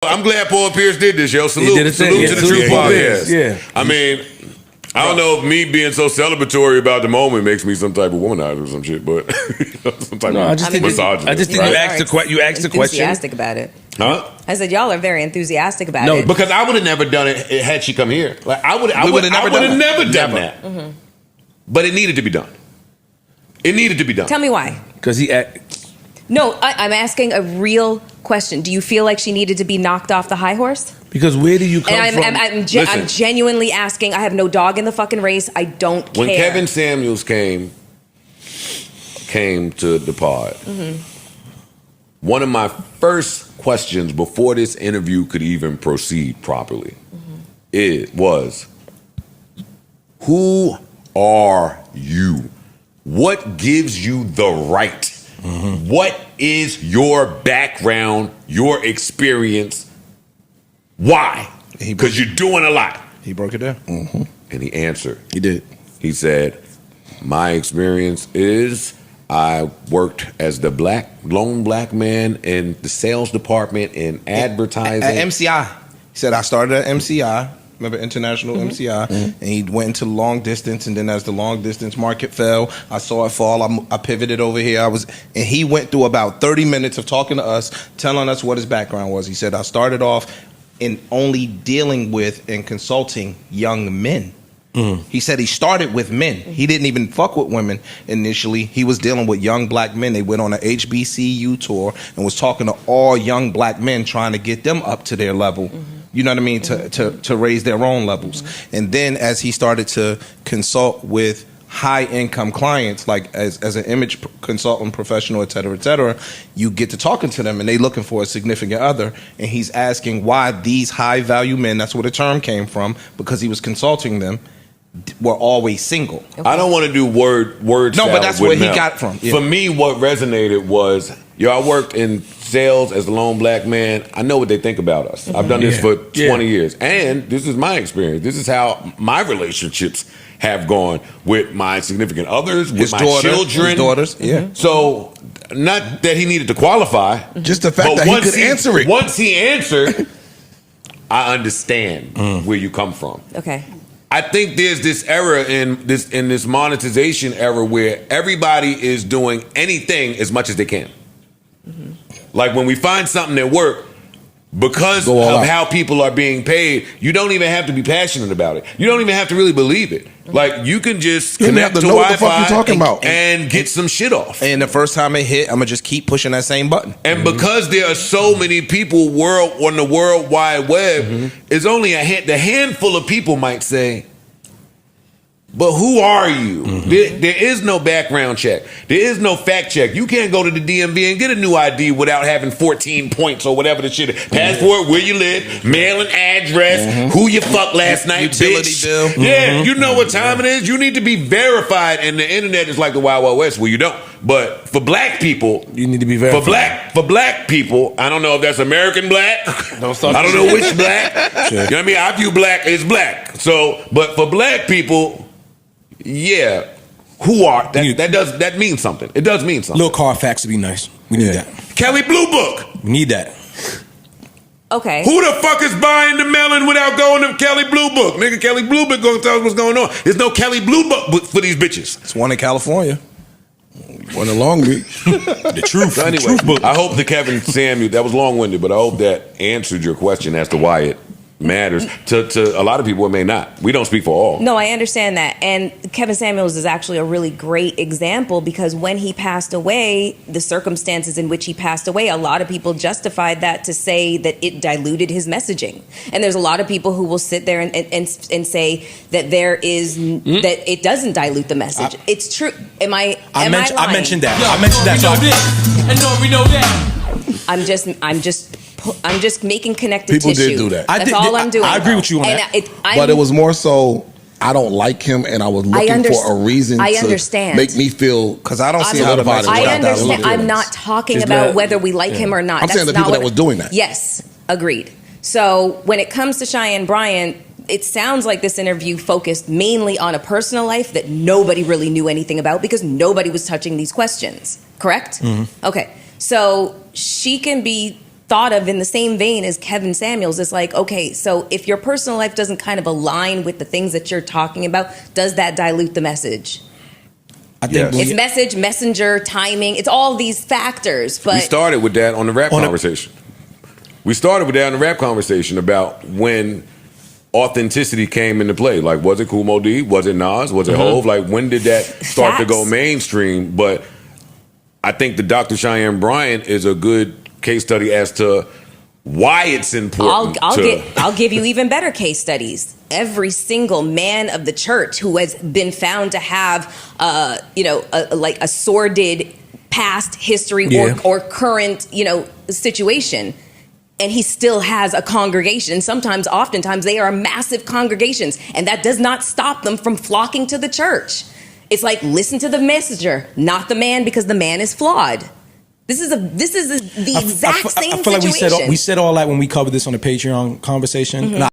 I'm glad Paul Pierce did this, yo. Salute to the True Podcast. Yeah. I mean, I don't know if me being so celebratory about the moment makes me some type of womanizer or some shit, but some type of misogynist. I just think you asked the question. Enthusiastic about it. Huh? I said y'all are very enthusiastic about it. No, because I would have never done it had she come here. Like I would have never done that. Mm-hmm. But it needed to be done. It needed to be done. Tell me why. Because No, I'm asking a real question. Do you feel like she needed to be knocked off the high horse? Because where do you come from? I'm genuinely asking. I have no dog in the fucking race. I don't care. When Kevin Samuels came to the pod, one of my first questions before this interview could even proceed properly was, who are you? What gives you the right? What is your background, your experience? Why? Because you're doing a lot. He broke it down. And he answered. He did. He said, my experience is I worked as the lone black man in the sales department in advertising. At MCI. He said, I started at MCI. Remember International MCI, and he went into long distance, and then as the long distance market fell, I saw it fall. I pivoted over here. And he went through about 30 minutes of talking to us, telling us what his background was. He said, I started off in only dealing with and consulting young men. He said he started with men. He didn't even fuck with women initially. He was dealing with young black men. They went on an HBCU tour and was talking to all young black men, trying to get them up to their level. You know what I mean? To raise their own levels. And then as he started to consult with high income clients, like as an image consultant, professional, et cetera, you get to talking to them and they looking for a significant other. And he's asking why these high value men, that's where the term came from, because he was consulting them, were always single. I don't want to do word No, but that's where he got it from. Yeah. For me, what resonated was, I worked in sales as a lone black man. I know what they think about us. I've done this for 20 years. And this is my experience. This is how my relationships have gone with my significant others, with my children. His daughters, yeah. So, not that he needed to qualify. Just the fact that he could answer it. Once he answered, I understand where you come from. Okay. I think there's this era in this monetization era where everybody is doing anything as much as they can. Like when we find something that works, because of how people are being paid, you don't even have to be passionate about it. You don't even have to really believe it. Like you can just connect to Wi-Fi and get some shit off. And the first time it hit, I'm gonna just keep pushing that same button. And because there are so many people on the World Wide Web, it's only the handful of people might say, but who are you? There is no background check. There is no fact check. You can't go to the DMV and get a new ID without having 14 points or whatever the shit is. Passport, where you live, mail and address, who you fucked last night, utility bitch. bill. Yeah, you know what time it is. You need to be verified, and the internet is like the Wild Wild West where you don't. But for black people, you need to be verified. For black people, I don't know if that's American black. I don't know which black. You know what I mean? I view black as black. So, but for black people, yeah, who are that means something. It does mean something. Little Carfax would be nice. We need that. Kelly Blue Book. We need that. Okay. Who the fuck is buying the melon without going to Kelly Blue Book? Nigga, Kelly Blue Book gonna tell us what's going on. There's no Kelly Blue Book for these bitches. It's one in California. One in Long Beach. The truth. So anyway, I hope the Kevin Samuel, that was long-winded, but I hope that answered your question as to why it matters. To a lot of people, it may not. We don't speak for all. No, I understand that. And Kevin Samuels is actually a really great example because when he passed away, the circumstances in which he passed away, a lot of people justified that to say that it diluted his messaging. And there's a lot of people who will sit there and say that that it doesn't dilute the message. It's true. I mentioned that. I mentioned that. We know that. I'm just making connective People tissue. did do that. That's all I'm doing. I agree with you on that. But it was more so, I don't like him, and I was looking for a reason to make me feel, because I don't see how I understand. I'm not talking about whether we like him or not. I'm saying the people that was doing that. Yes, agreed. So when it comes to Cheyenne Bryant, it sounds like this interview focused mainly on a personal life that nobody really knew anything about because nobody was touching these questions. Correct? Okay. So she can be thought of in the same vein as Kevin Samuels. It's like, okay, so if your personal life doesn't kind of align with the things that you're talking about, does that dilute the message? I think Yes. It's message, messenger, timing. It's all these factors. But We started with that on the rap conversation. We started with that on the rap conversation about when authenticity came into play. Like, was it Kool Moe Dee? Was it Nas? Was it Hove? Like, when did that start to go Facts. mainstream? But I think the Dr. Cheyenne Bryant is a good case study as to why it's important. I'll give you even better case studies. Every single man of the church who has been found to have, a sordid past history or current, situation, and he still has a congregation. Oftentimes, they are massive congregations, and that does not stop them from flocking to the church. It's like, listen to the messenger, not the man, because the man is flawed. This is the exact same I feel like situation. we said all that when we covered this on the Patreon conversation. And